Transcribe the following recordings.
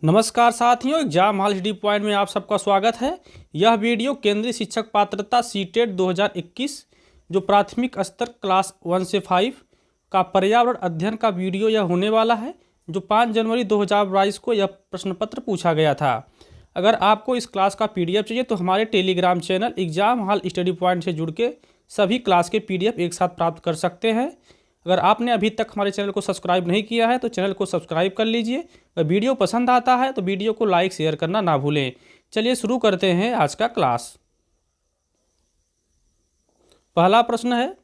नमस्कार साथियों, exam hall study point में आप सबका स्वागत है। यह वीडियो केंद्रीय शिक्षक पात्रता सीटेट 2021 जो प्राथमिक स्तर क्लास 1 से 5 का पर्यावरण अध्ययन का वीडियो यह होने वाला है, जो 5 जनवरी 2022 को यह प्रश्न पत्र पूछा गया था। अगर आपको इस क्लास का PDF चाहिए तो हमारे Telegram channel exam hall study point से जुड़ के सभी क्लास के PDF एक साथ प्राप्त कर सकते हैं। अगर आपने अभी तक हमारे चैनल को सब्सक्राइब नहीं किया है तो चैनल को सब्सक्राइब कर लीजिए। अगर वीडियो पसंद आता है तो वीडियो को लाइक शेयर करना ना भूलें। चलिए शुरू करते हैं आज का क्लास। पहला प्रश्न है,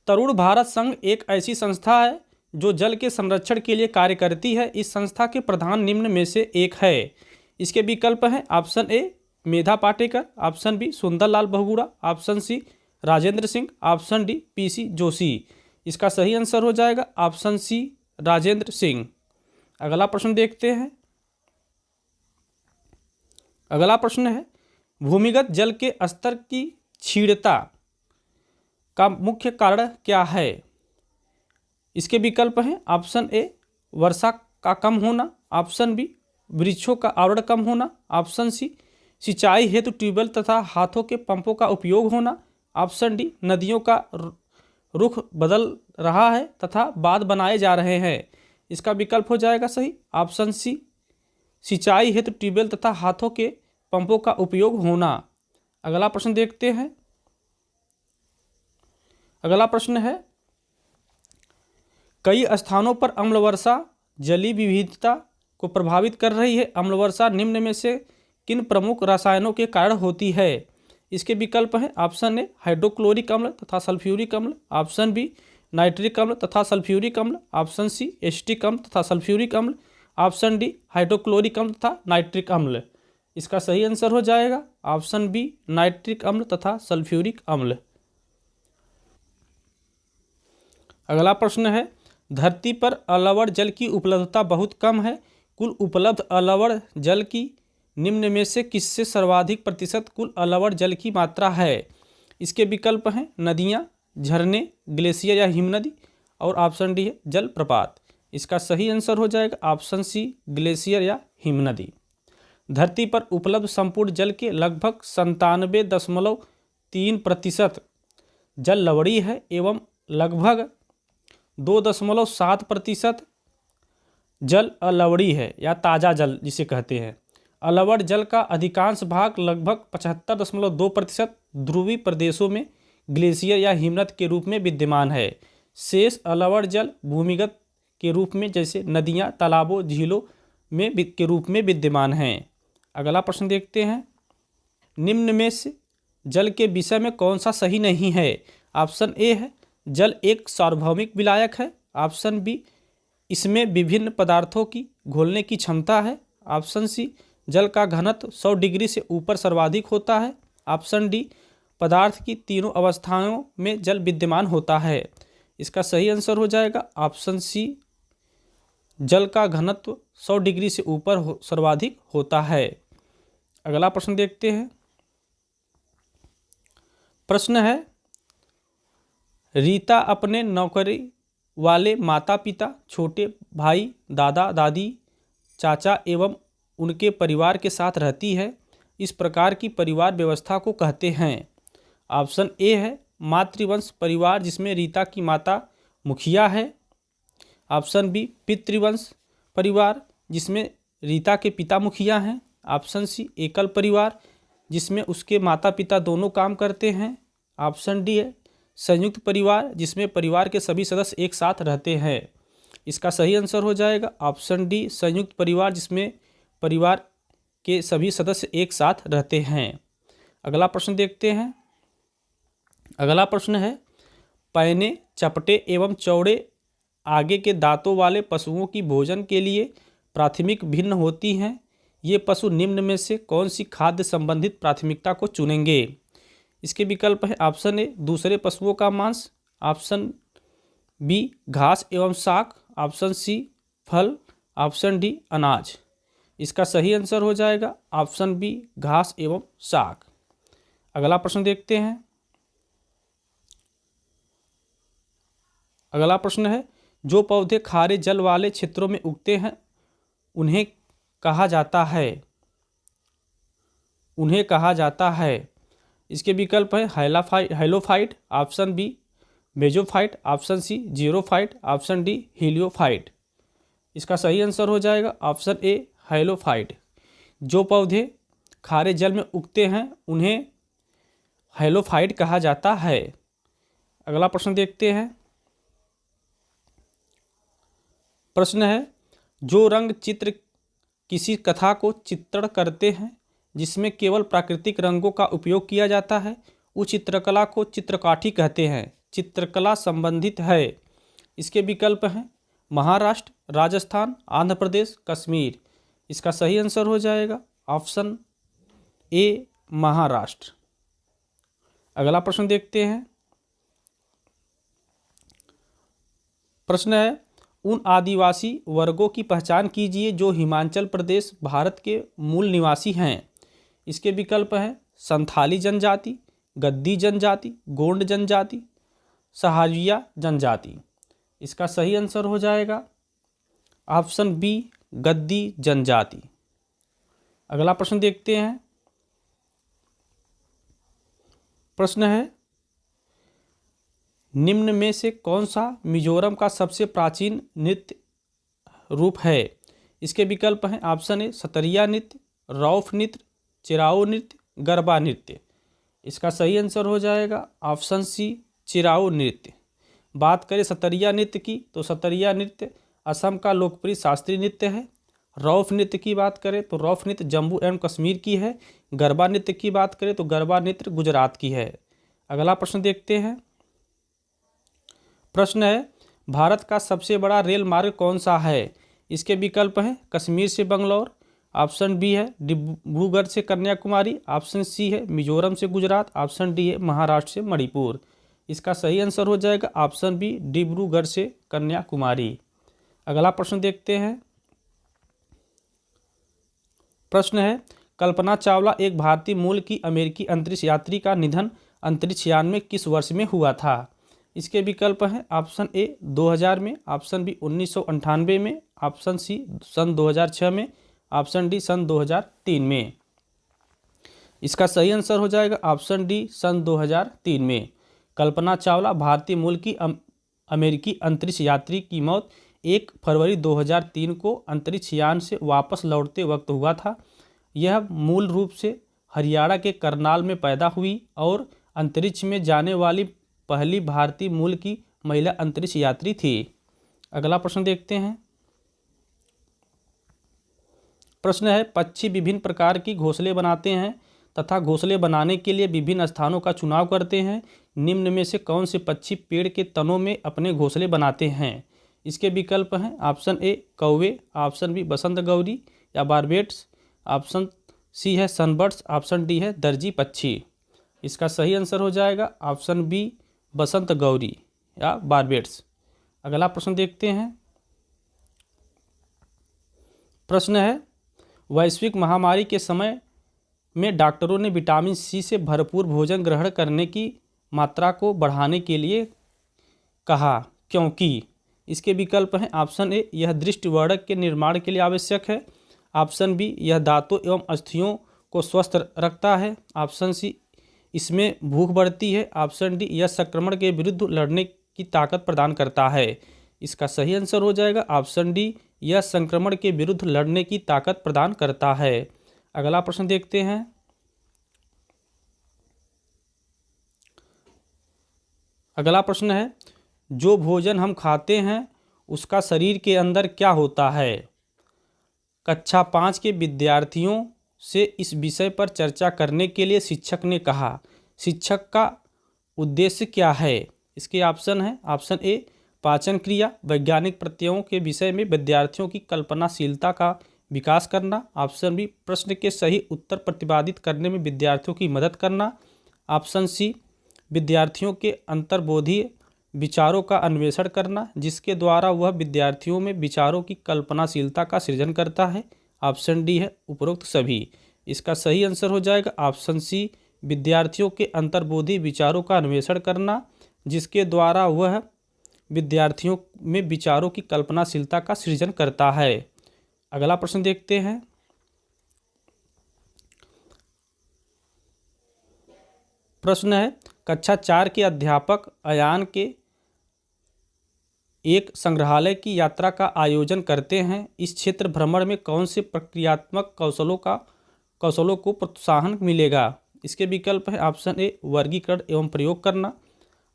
तरुण भारत संघ एक ऐसी संस्था है जो जल के संरक्षण के लिए कार्य करती है। इस संस्था के प्रधान निम्न में से एक है। इसके विकल्प हैं option A Medha Patekar, option B Sunderlal Bahuguna, option C Rajendra Singh, option D PC Joshi. इसका सही आंसर हो जाएगा ऑप्शन सी राजेंद्र सिंह। अगला प्रश्न देखते हैं। अगला प्रश्न है, भूमिगत जल के स्तर की क्षीणता का मुख्य कारण क्या है। इसके विकल्प हैं ऑप्शन ए वर्षा का कम होना, ऑप्शन बी वृक्षों का आवरण कम होना, ऑप्शन सी सिंचाई हेतु ट्यूबवेल तथा हाथों के पंपों का उपयोग होना, ऑप्शन डी नदियों का रुख बदल रहा है तथा बांध बनाए जा रहे हैं। इसका विकल्प हो जाएगा सही ऑप्शन सी सिंचाई हेतु ट्यूबवेल तथा हाथों के पंपों का उपयोग होना। अगला प्रश्न देखते हैं। अगला प्रश्न है, कई स्थानों पर अम्ल वर्षा जलीय विविधता को प्रभावित कर रही है। अम्ल वर्षा निम्न में से किन प्रमुख रसायनों के कारण होती है। इसके विकल्प हैं ऑप्शन ए हाइड्रोक्लोरिक अम्ल तथा सल्फ्यूरिक अम्ल, ऑप्शन बी नाइट्रिक अम्ल तथा सल्फ्यूरिक अम्ल, ऑप्शन सी एसिटिक अम्ल तथा सल्फ्यूरिक अम्ल, ऑप्शन डी हाइड्रोक्लोरिक अम्ल तथा नाइट्रिक अम्ल। इसका सही आंसर हो जाएगा ऑप्शन बी नाइट्रिक अम्ल तथा सल्फ्यूरिक अम्ल। अगला प्रश्न है, धरती पर अलवण जल की उपलब्धता बहुत कम है। कुल उपलब्ध अलवण जल की निम्न में से किससे सर्वाधिक प्रतिशत कुल अलवण जल की मात्रा है। इसके विकल्प हैं नदियाँ, झरने, ग्लेशियर या हिमनदी, और ऑप्शन डी है जलप्रपात। इसका सही आंसर हो जाएगा ऑप्शन सी ग्लेशियर या हिमनदी। धरती पर उपलब्ध संपूर्ण जल के लगभग 97.3% जल लवणीय है एवं लगभग 2.7% जल अलवणीय है या ताज़ा जल जिसे कहते हैं। अलवण जल का अधिकांश भाग लगभग 75.2% ध्रुवीय प्रदेशों में ग्लेशियर या हिमनद के रूप में विद्यमान है। शेष अलवण जल भूमिगत के रूप में जैसे नदियाँ, तालाबों, झीलों में के रूप में विद्यमान हैं। अगला प्रश्न देखते हैं। निम्न में से जल के विषय में कौन सा सही नहीं है। ऑप्शन ए है जल एक सार्वभौमिक विलायक है, ऑप्शन बी इसमें विभिन्न पदार्थों की घोलने की क्षमता है, ऑप्शन सी जल का घनत्व 100 डिग्री से ऊपर सर्वाधिक होता है, ऑप्शन डी पदार्थ की तीनों अवस्थाओं में जल विद्यमान होता है। इसका सही आंसर हो जाएगा ऑप्शन सी जल का घनत्व 100 डिग्री से ऊपर सर्वाधिक होता है। अगला प्रश्न देखते हैं। प्रश्न है, रीता अपने नौकरी वाले माता पिता, छोटे भाई, दादा दादी, चाचा एवं उनके परिवार के साथ रहती है। इस प्रकार की परिवार व्यवस्था को कहते हैं। ऑप्शन ए है मातृवंश परिवार जिसमें रीता की माता मुखिया है, ऑप्शन बी पितृवंश परिवार जिसमें रीता के पिता मुखिया हैं, ऑप्शन सी एकल परिवार जिसमें उसके माता पिता दोनों काम करते हैं, ऑप्शन डी है संयुक्त परिवार जिसमें परिवार के सभी सदस्य एक साथ रहते हैं। इसका सही आंसर हो जाएगा ऑप्शन डी संयुक्त परिवार जिसमें परिवार के सभी सदस्य एक साथ रहते हैं। अगला प्रश्न देखते हैं। अगला प्रश्न है, पैने, चपटे एवं चौड़े आगे के दांतों वाले पशुओं की भोजन के लिए प्राथमिक भिन्न होती हैं। ये पशु निम्न में से कौन सी खाद्य संबंधित प्राथमिकता को चुनेंगे। इसके विकल्प है ऑप्शन ए दूसरे पशुओं का मांस, ऑप्शन बी घास एवं शाक, ऑप्शन सी फल, ऑप्शन डी अनाज। इसका सही आंसर हो जाएगा ऑप्शन बी घास एवं शाक। अगला प्रश्न देखते हैं। अगला प्रश्न है, जो पौधे खारे जल वाले क्षेत्रों में उगते हैं उन्हें कहा जाता है? उन्हें कहा जाता है। इसके विकल्प है halophyte, option B mesophyte, option C xerophyte, option D heliophyte. इसका सही आंसर हो जाएगा ऑप्शन ए हैलोफाइट। जो पौधे खारे जल में उगते हैं उन्हें हैलोफाइट कहा जाता है। अगला प्रश्न देखते हैं। प्रश्न है, जो रंग चित्र किसी कथा को चित्रण करते हैं जिसमें केवल प्राकृतिक रंगों का उपयोग किया जाता है, उस चित्रकला को चित्रकाठी कहते हैं। चित्रकला संबंधित है। इसके विकल्प हैं महाराष्ट्र, राजस्थान, आंध्र प्रदेश, कश्मीर। इसका सही आंसर हो जाएगा ऑप्शन ए महाराष्ट्र। अगला प्रश्न देखते हैं। प्रश्न है, उन आदिवासी वर्गों की पहचान कीजिए जो हिमाचल प्रदेश भारत के मूल निवासी हैं। इसके विकल्प हैं संथाली जनजाति, गद्दी जनजाति, गोंड जनजाति, सहाजिया जनजाति। इसका सही आंसर हो जाएगा ऑप्शन बी गद्दी जनजाति। अगला प्रश्न देखते हैं। प्रश्न है, निम्न में से कौन सा मिजोरम का सबसे प्राचीन नृत्य रूप है? इसके विकल्प हैं ऑप्शन ए सतरिया नृत्य, रौफ नृत्य, चिराओ नृत्य, गरबा नृत्य। इसका सही आंसर हो जाएगा ऑप्शन सी चिराओ नृत्य। बात करें सतरिया नृत्य की तो सतरिया नृत्य असम का लोकप्रिय शास्त्रीय नृत्य है। रौफ नृत्य की बात करें तो रौफ नृत्य जम्मू एवं कश्मीर की है। गरबा नृत्य की बात करें तो गरबा नृत्य गुजरात की है। अगला प्रश्न देखते हैं। प्रश्न है, भारत का सबसे बड़ा रेल मार्ग कौन सा है? इसके विकल्प हैं कश्मीर से बंगलौर, ऑप्शन बी है डिब्रूगढ़ से कन्याकुमारी, ऑप्शन सी है मिजोरम से गुजरात, ऑप्शन डी है महाराष्ट्र से मणिपुर। इसका सही आंसर हो जाएगा ऑप्शन बी डिब्रूगढ़ से कन्याकुमारी। अगला प्रश्न देखते हैं। प्रश्न है, कल्पना चावला एक भारतीय मूल की अमेरिकी अंतरिक्ष यात्री का निधन अंतरिक्ष यान में किस वर्ष में हुआ था? इसके विकल्प हैं ऑप्शन ए 2000 में, ऑप्शन बी 1998 में, ऑप्शन सी सन 2006 में, ऑप्शन डी सन 2003 में। इसका सही आंसर हो जाएगा ऑप्शन डी सन 2003 में। कल्पना चावला भारतीय मूल की अमेरिकी अंतरिक्ष यात्री की मौत 1 फरवरी 2003 को अंतरिक्ष यान से वापस लौटते वक्त हुआ था। यह मूल रूप से हरियाणा के करनाल में पैदा हुई और अंतरिक्ष में जाने वाली पहली भारतीय मूल की महिला अंतरिक्ष यात्री थी। अगला प्रश्न देखते हैं। प्रश्न है, पक्षी विभिन्न प्रकार की घोंसले बनाते हैं तथा घोंसले बनाने के लिए विभिन्न स्थानों का चुनाव करते हैं। निम्न में से कौन से पक्षी पेड़ के तनों में अपने घोंसले बनाते हैं? इसके विकल्प हैं ऑप्शन ए कौवे, ऑप्शन बी बसंत गौरी या बारबेट्स, ऑप्शन सी है सनबर्ड्स, ऑप्शन डी है दर्जी पक्षी। इसका सही आंसर हो जाएगा ऑप्शन बी बसंत गौरी या बारबेट्स। अगला प्रश्न देखते हैं। प्रश्न है, वैश्विक महामारी के समय में डॉक्टरों ने विटामिन सी से भरपूर भोजन ग्रहण करने की मात्रा को बढ़ाने के लिए कहा, क्योंकि? इसके विकल्प हैं ऑप्शन ए यह दृष्टिवर्धक के निर्माण के लिए आवश्यक है, ऑप्शन बी यह दांतों एवं अस्थियों को स्वस्थ रखता है, ऑप्शन सी इसमें भूख बढ़ती है, ऑप्शन डी यह संक्रमण के विरुद्ध लड़ने की ताकत प्रदान करता है। इसका सही आंसर हो जाएगा ऑप्शन डी यह संक्रमण के विरुद्ध लड़ने की ताकत प्रदान करता है। अगला प्रश्न देखते हैं। अगला प्रश्न है, जो भोजन हम खाते हैं उसका शरीर के अंदर क्या होता है? कक्षा 5 के विद्यार्थियों से इस विषय पर चर्चा करने के लिए शिक्षक ने कहा। शिक्षक का उद्देश्य क्या है? इसके ऑप्शन है ऑप्शन ए पाचन क्रिया, वैज्ञानिक प्रत्ययों के विषय में विद्यार्थियों की कल्पनाशीलता का विकास करना, ऑप्शन बी प्रश्न के सही उत्तर प्रतिपादित करने में विद्यार्थियों की मदद करना, ऑप्शन सी विद्यार्थियों के अंतर्बोधीय विचारों का अन्वेषण करना जिसके द्वारा वह विद्यार्थियों में विचारों की कल्पनाशीलता का सृजन करता है, ऑप्शन डी है उपरोक्त सभी। इसका सही आंसर हो जाएगा ऑप्शन सी विद्यार्थियों के अंतर्बोधीय विचारों का अन्वेषण करना जिसके द्वारा वह विद्यार्थियों में विचारों की कल्पनाशीलता का सृजन करता है। अगला प्रश्न देखते हैं। प्रश्न है, कक्षा 4 के अध्यापक अयान के एक संग्रहालय की यात्रा का आयोजन करते हैं। इस क्षेत्र भ्रमण में कौन से प्रक्रियात्मक कौशलों को प्रोत्साहन मिलेगा? इसके विकल्प है ऑप्शन ए वर्गीकरण एवं प्रयोग करना,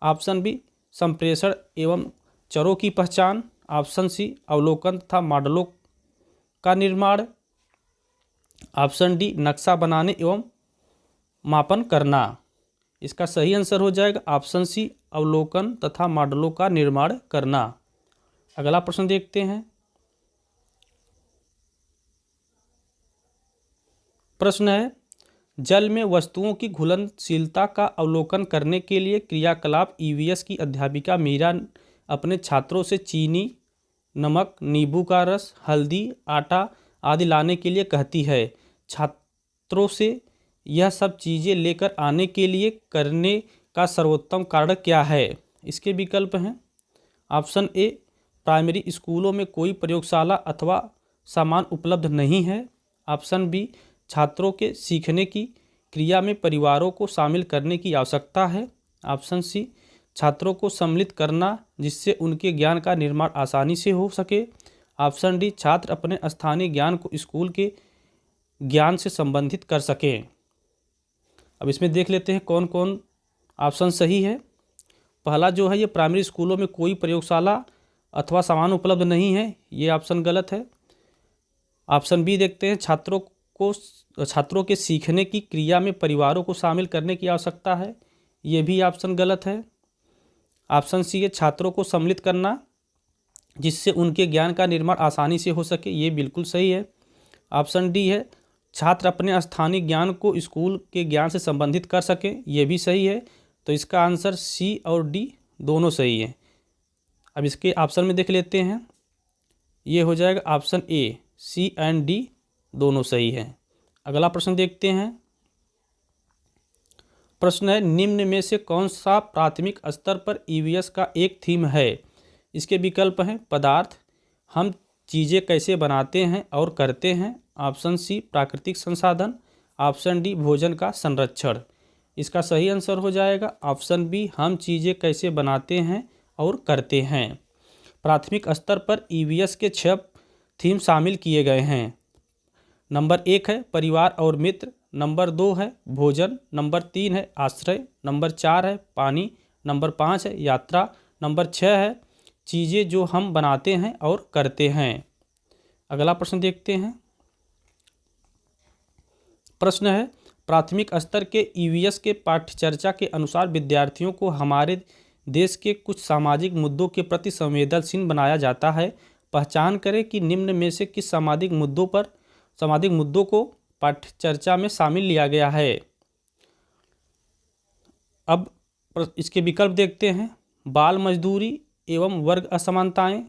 ऑप्शन बी संप्रेषण एवं चरों की पहचान, ऑप्शन सी अवलोकन तथा मॉडलों का निर्माण, ऑप्शन डी नक्शा बनाने एवं मापन करना। इसका सही आंसर हो जाएगा ऑप्शन सी अवलोकन तथा मॉडलों का निर्माण करना। अगला प्रश्न देखते हैं। प्रश्न है, जल में वस्तुओं की घुलनशीलता का अवलोकन करने के लिए क्रियाकलाप ईवीएस की अध्यापिका मीरा अपने छात्रों से चीनी, नमक, नींबू का रस, हल्दी, आटा आदि लाने के लिए कहती है। छात्रों से यह सब चीज़ें लेकर आने के लिए करने का सर्वोत्तम कारण क्या है? इसके विकल्प हैं ऑप्शन ए प्राइमरी स्कूलों में कोई प्रयोगशाला अथवा सामान उपलब्ध नहीं है, ऑप्शन बी छात्रों के सीखने की क्रिया में परिवारों को शामिल करने की आवश्यकता है, ऑप्शन सी छात्रों को सम्मिलित करना जिससे उनके ज्ञान का निर्माण आसानी से हो सके, ऑप्शन डी छात्र अपने स्थानीय ज्ञान को स्कूल के ज्ञान से संबंधित कर सकें। अब इसमें देख लेते हैं कौन कौन ऑप्शन सही है। पहला जो है ये प्राइमरी स्कूलों में कोई प्रयोगशाला अथवा सामान उपलब्ध नहीं है, ये ऑप्शन गलत है। ऑप्शन बी देखते हैं छात्रों के सीखने की क्रिया में परिवारों को शामिल करने की आवश्यकता है, ये भी ऑप्शन गलत है। ऑप्शन सी है छात्रों को सम्मिलित करना जिससे उनके ज्ञान का निर्माण आसानी से हो सके, ये बिल्कुल सही है। ऑप्शन डी है छात्र अपने स्थानीय ज्ञान को स्कूल के ज्ञान से संबंधित कर सकें, ये भी सही है। तो इसका आंसर सी और डी दोनों सही है। अब इसके ऑप्शन में देख लेते हैं, ये हो जाएगा option A, C and D दोनों सही है। अगला प्रश्न देखते हैं। प्रश्न है, निम्न में से कौन सा प्राथमिक स्तर पर ईवीएस का एक थीम है? इसके विकल्प हैं पदार्थ, हम चीज़ें कैसे बनाते हैं और करते हैं, ऑप्शन सी प्राकृतिक संसाधन, ऑप्शन डी भोजन का संरक्षण। इसका सही आंसर हो जाएगा ऑप्शन बी, हम चीज़ें कैसे बनाते हैं और करते हैं। प्राथमिक स्तर पर ईवीएस के 6 थीम शामिल किए गए हैं। नंबर 1 है परिवार और मित्र, नंबर 2 है भोजन, नंबर 3 है आश्रय, नंबर 4 है पानी, नंबर 5 है यात्रा, नंबर 6 है चीज़ें जो हम बनाते हैं और करते हैं। अगला प्रश्न देखते हैं। प्रश्न है, प्राथमिक स्तर के ईवीएस के पाठ्यचर्या के अनुसार विद्यार्थियों को हमारे देश के कुछ सामाजिक मुद्दों के प्रति संवेदनशील बनाया जाता है। पहचान करें कि निम्न में से किस सामाजिक मुद्दों को पाठ्यचर्या में शामिल लिया गया है। अब इसके विकल्प देखते हैं। बाल मजदूरी एवं वर्ग असमानताएं,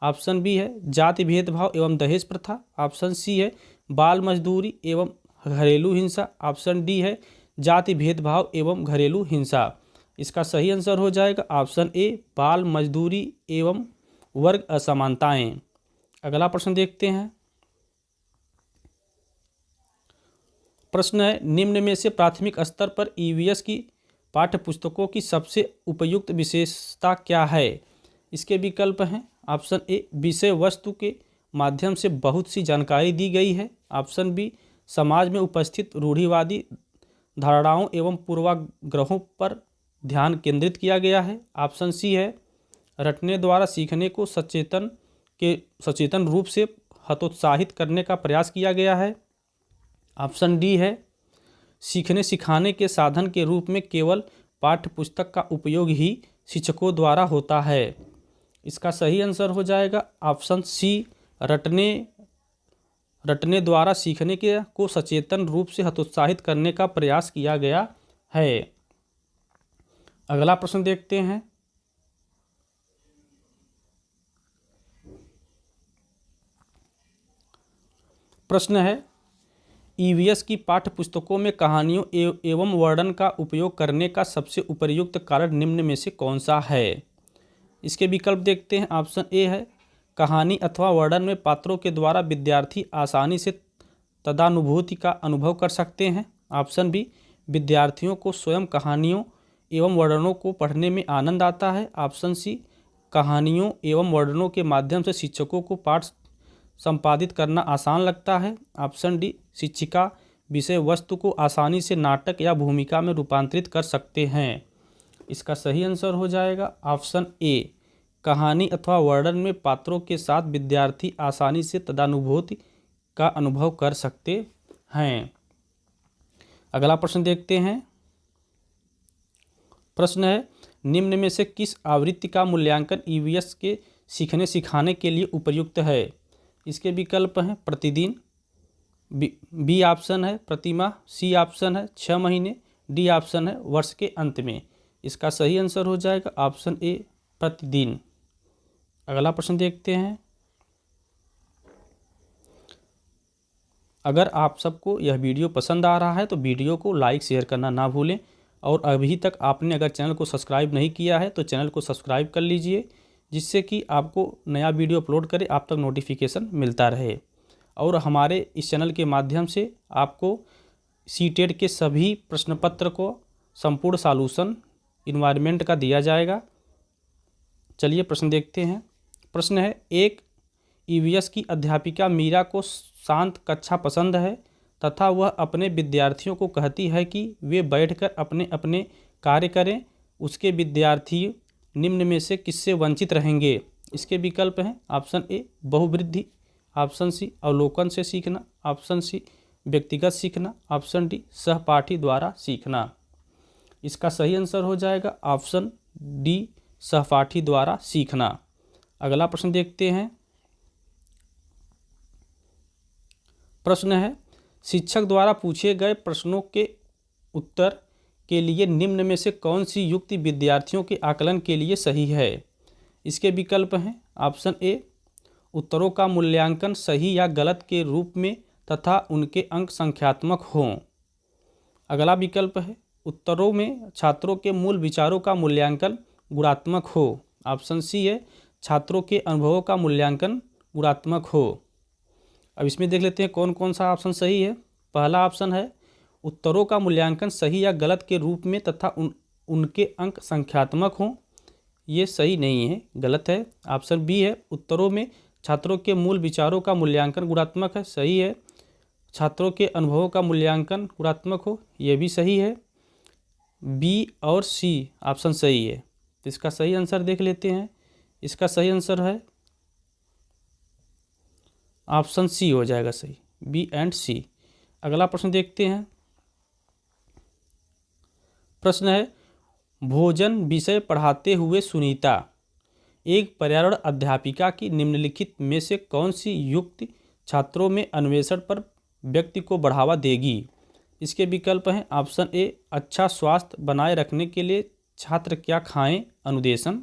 ऑप्शन बी है जाति भेदभाव एवं दहेज प्रथा, ऑप्शन सी है बाल मजदूरी एवं घरेलू हिंसा, ऑप्शन डी है जाति भेदभाव एवं घरेलू हिंसा। इसका सही आंसर हो जाएगा ऑप्शन ए, बाल मजदूरी एवं वर्ग असमानताएं। अगला प्रश्न देखते हैं। प्रश्न है, निम्न में से प्राथमिक स्तर पर ईवीएस की पाठ्यपुस्तकों की सबसे उपयुक्त विशेषता क्या है? इसके विकल्प हैं ऑप्शन ए, विषय वस्तु के माध्यम से बहुत सी जानकारी दी गई है, ऑप्शन बी, समाज में उपस्थित रूढ़िवादी धारणाओं एवं पूर्वाग्रहों पर ध्यान केंद्रित किया गया है, ऑप्शन सी है रटने द्वारा सीखने को सचेतन रूप से हतोत्साहित करने का प्रयास किया गया है, ऑप्शन डी है सीखने सिखाने के साधन के रूप में केवल पाठ्यपुस्तक का उपयोग ही शिक्षकों द्वारा होता है। इसका सही आंसर हो जाएगा ऑप्शन सी, रटने द्वारा सीखने को सचेतन रूप से हतोत्साहित करने का प्रयास किया गया है। अगला प्रश्न देखते हैं। प्रश्न है, ईवीएस की पाठ्यपुस्तकों में कहानियों एवं वर्णन का उपयोग करने का सबसे उपयुक्त कारण निम्न में से कौन सा है? इसके विकल्प देखते हैं। ऑप्शन ए है कहानी अथवा वर्णन में पात्रों के द्वारा विद्यार्थी आसानी से तदानुभूति का अनुभव कर सकते हैं, ऑप्शन बी, विद्यार्थियों को स्वयं कहानियों एवं वर्णनों को पढ़ने में आनंद आता है। ऑप्शन सी, कहानियों एवं वर्णनों के माध्यम से शिक्षकों को पाठ संपादित करना आसान लगता है। ऑप्शन डी, शिक्षिका विषय वस्तु को आसानी से नाटक या भूमिका में रूपांतरित कर सकते हैं। इसका सही आंसर हो जाएगा ऑप्शन ए, कहानी अथवा वर्णन में पात्रों के साथ विद्यार्थी आसानी से तदानुभूति का अनुभव कर सकते हैं। अगला प्रश्न देखते हैं। प्रश्न है, निम्न में से किस आवृत्ति का मूल्यांकन ईवीएस के सीखने सिखाने के लिए उपयुक्त है? इसके विकल्प हैं प्रतिदिन, बी ऑप्शन है प्रतिमाह, सी ऑप्शन है 6 महीने, डी ऑप्शन है वर्ष के अंत में। इसका सही आंसर हो जाएगा ऑप्शन ए, प्रतिदिन। अगला प्रश्न देखते हैं। अगर आप सबको यह वीडियो पसंद आ रहा है तो वीडियो को लाइक शेयर करना ना भूलें, और अभी तक आपने अगर चैनल को सब्सक्राइब नहीं किया है तो चैनल को सब्सक्राइब कर लीजिए, जिससे कि आपको नया वीडियो अपलोड करे आप तक नोटिफिकेशन मिलता रहे। और हमारे इस चैनल के माध्यम से आपको सीटेट के सभी प्रश्न पत्र को संपूर्ण सॉल्यूशन इन्वायरमेंट का दिया जाएगा। चलिए प्रश्न देखते हैं। प्रश्न है, एक ईवीएस की अध्यापिका मीरा को शांत कक्षा पसंद है तथा वह अपने विद्यार्थियों को कहती है कि वे बैठकर अपने अपने कार्य करें। उसके विद्यार्थी निम्न में से किससे वंचित रहेंगे? इसके विकल्प हैं ऑप्शन ए, बहुवृद्धि, ऑप्शन सी, अवलोकन से सीखना, ऑप्शन सी, व्यक्तिगत सीखना, ऑप्शन डी, सहपाठी द्वारा सीखना। इसका सही आंसर हो जाएगा ऑप्शन डी, सहपाठी द्वारा सीखना। अगला प्रश्न देखते हैं। प्रश्न है, शिक्षक द्वारा पूछे गए प्रश्नों के उत्तर के लिए निम्न में से कौन सी युक्ति विद्यार्थियों के आकलन के लिए सही है? इसके विकल्प हैं ऑप्शन ए, उत्तरों का मूल्यांकन सही या गलत के रूप में तथा उनके अंक संख्यात्मक हों। अगला विकल्प है, उत्तरों में छात्रों के मूल विचारों का मूल्यांकन गुणात्मक हो। ऑप्शन सी है, छात्रों के अनुभवों का मूल्यांकन गुणात्मक हो। अब इसमें देख लेते हैं कौन कौन सा ऑप्शन सही है। पहला ऑप्शन है, उत्तरों का मूल्यांकन सही या गलत के रूप में तथा उनके अंक संख्यात्मक हों। ये सही नहीं है, गलत है। ऑप्शन बी है, उत्तरों में छात्रों के मूल विचारों का मूल्यांकन गुणात्मक है, सही है। छात्रों के अनुभवों का मूल्यांकन गुणात्मक हो, यह भी सही है। बी और सी ऑप्शन सही है। तो इसका सही आंसर देख लेते हैं। इसका सही आंसर है ऑप्शन सी हो जाएगा सही, बी एंड सी। अगला प्रश्न देखते हैं। प्रश्न है, भोजन विषय पढ़ाते हुए सुनीता एक पर्यावरण अध्यापिका की निम्नलिखित में से कौन सी युक्ति छात्रों में अन्वेषण पर व्यक्ति को बढ़ावा देगी? इसके विकल्प हैं ऑप्शन ए, अच्छा स्वास्थ्य बनाए रखने के लिए छात्र क्या खाएं, अनुदेशन।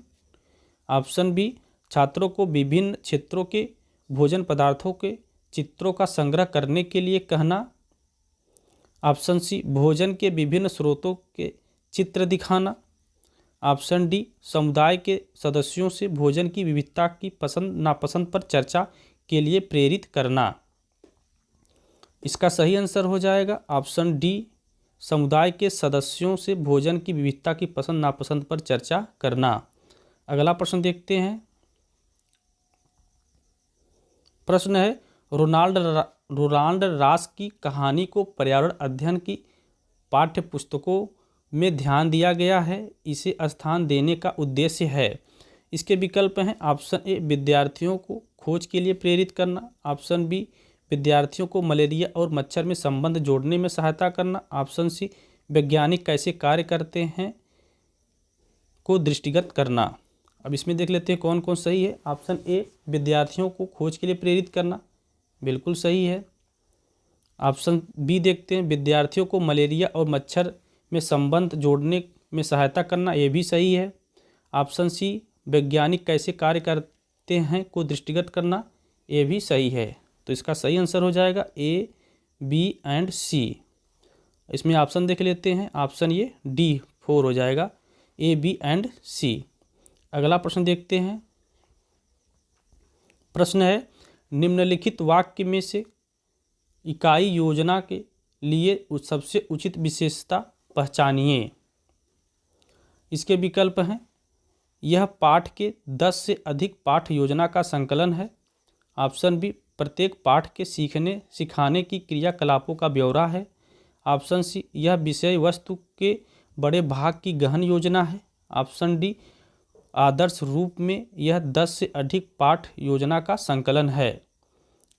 ऑप्शन बी, छात्रों को विभिन्न क्षेत्रों के भोजन पदार्थों के चित्रों का संग्रह करने के लिए कहना। ऑप्शन सी, भोजन के विभिन्न स्रोतों के चित्र दिखाना। ऑप्शन डी, समुदाय के सदस्यों से भोजन की विविधता की पसंद नापसंद पर चर्चा के लिए प्रेरित करना। इसका सही आंसर हो जाएगा ऑप्शन डी, समुदाय के सदस्यों से भोजन की विविधता की पसंद नापसंद पर चर्चा करना। अगला प्रश्न देखते हैं। प्रश्न है, रोनाल्ड रॉस की कहानी को पर्यावरण अध्ययन की पाठ्य पुस्तकों में ध्यान दिया गया है, इसे स्थान देने का उद्देश्य है। इसके विकल्प हैं ऑप्शन ए, विद्यार्थियों को खोज के लिए प्रेरित करना। ऑप्शन बी, विद्यार्थियों को मलेरिया और मच्छर में संबंध जोड़ने में सहायता करना। ऑप्शन सी, वैज्ञानिक कैसे कार्य करते हैं को दृष्टिगत करना। अब इसमें देख लेते हैं कौन कौन सही है। ऑप्शन ए, विद्यार्थियों को खोज के लिए प्रेरित करना, बिल्कुल सही है। ऑप्शन बी देखते हैं, विद्यार्थियों को मलेरिया और मच्छर में संबंध जोड़ने में सहायता करना, ये भी सही है। ऑप्शन सी, वैज्ञानिक कैसे कार्य करते हैं को दृष्टिगत करना, ये भी सही है। तो इसका सही आंसर हो जाएगा ए, बी एंड सी। इसमें ऑप्शन देख लेते हैं। ऑप्शन ये डी 4 हो जाएगा, ए, बी एंड सी। अगला प्रश्न देखते हैं। प्रश्न है, निम्नलिखित वाक्य में से इकाई योजना के लिए सबसे उचित विशेषता पहचानिए। इसके विकल्प हैं, यह पाठ के 10 से अधिक पाठ योजना का संकलन है। ऑप्शन बी, प्रत्येक पाठ के सीखने सिखाने की क्रियाकलापों का ब्यौरा है। ऑप्शन सी, यह विषय वस्तु के बड़े भाग की गहन योजना है। ऑप्शन डी, आदर्श रूप में यह 10 से अधिक पाठ योजना का संकलन है।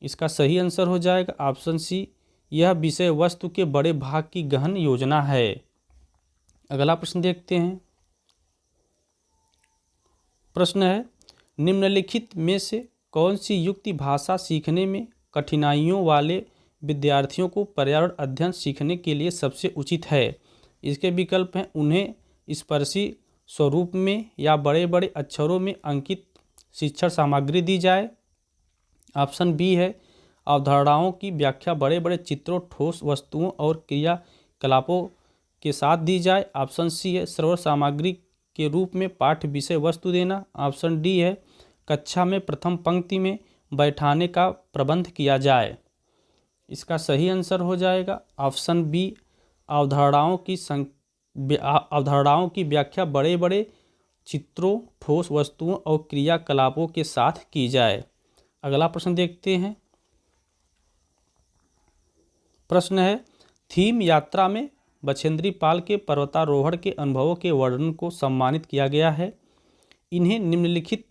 इसका सही आंसर हो जाएगा ऑप्शन सी, यह विषय वस्तु के बड़े भाग की गहन योजना है। अगला प्रश्न देखते हैं। प्रश्न है, निम्नलिखित में से कौन सी युक्ति भाषा सीखने में कठिनाइयों वाले विद्यार्थियों को पर्यावरण अध्ययन सीखने के लिए सबसे उचित है। इसके विकल्प हैं, उन्हें स्पर्शी स्वरूप में या बड़े बड़े अक्षरों में अंकित शिक्षण सामग्री दी जाए। ऑप्शन बी है, अवधारणाओं की व्याख्या बड़े बड़े चित्रों, ठोस वस्तुओं और क्रियाकलापों के साथ दी जाए। ऑप्शन सी है, श्रवण सामग्री के रूप में पाठ्य विषय वस्तु देना। ऑप्शन डी है, कक्षा में प्रथम पंक्ति में बैठाने का प्रबंध किया जाए। इसका सही आंसर हो जाएगा ऑप्शन बी, अवधारणाओं की व्याख्या बड़े बड़े चित्रों, ठोस वस्तुओं और क्रियाकलापों के साथ की जाए। अगला प्रश्न देखते हैं। प्रश्न है, थीम यात्रा में बछेंद्री पाल के पर्वतारोहण के अनुभवों के वर्णन को सम्मानित किया गया है। इन्हें निम्नलिखित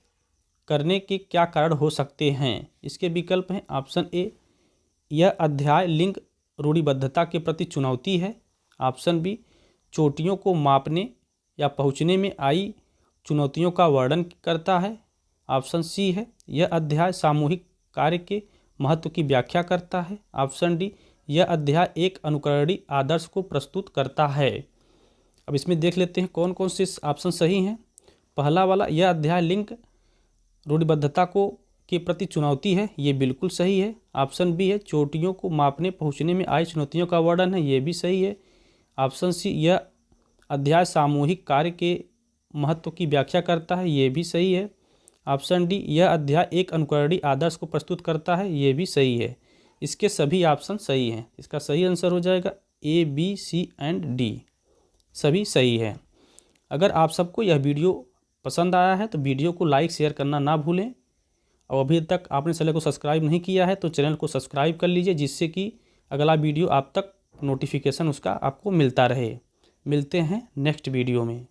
करने के क्या कारण हो सकते हैं। इसके विकल्प हैं, ऑप्शन ए, यह अध्याय लिंग रूढ़िबद्धता के प्रति चुनौती है। ऑप्शन बी, चोटियों को मापने या पहुंचने में आई चुनौतियों का वर्णन करता है। ऑप्शन सी है, यह अध्याय सामूहिक कार्य के महत्व की व्याख्या करता है। ऑप्शन डी, यह अध्याय एक अनुकरणीय आदर्श को प्रस्तुत करता है। अब इसमें देख लेते हैं कौन कौन से ऑप्शन सही हैं। पहला वाला, यह अध्याय लिंग रूढ़िबद्धता के प्रति चुनौती है, ये बिल्कुल सही है। ऑप्शन बी है, चोटियों को मापने पहुंचने में आई चुनौतियों का वर्णन है, ये भी सही है। ऑप्शन सी, यह अध्याय सामूहिक कार्य के महत्व की व्याख्या करता है, ये भी सही है। ऑप्शन डी, यह अध्याय एक अनुकरणीय आदर्श को प्रस्तुत करता है, ये भी सही है। इसके सभी ऑप्शन सही हैं। इसका सही आंसर हो जाएगा ए, बी, सी एंड डी, सभी सही है। अगर आप सबको यह वीडियो पसंद आया है तो वीडियो को लाइक शेयर करना ना भूलें, और अभी तक आपने चैनल को सब्सक्राइब नहीं किया है तो चैनल को सब्सक्राइब कर लीजिए, जिससे कि अगला वीडियो आप तक नोटिफिकेशन उसका आपको मिलता रहे। मिलते हैं नेक्स्ट वीडियो में।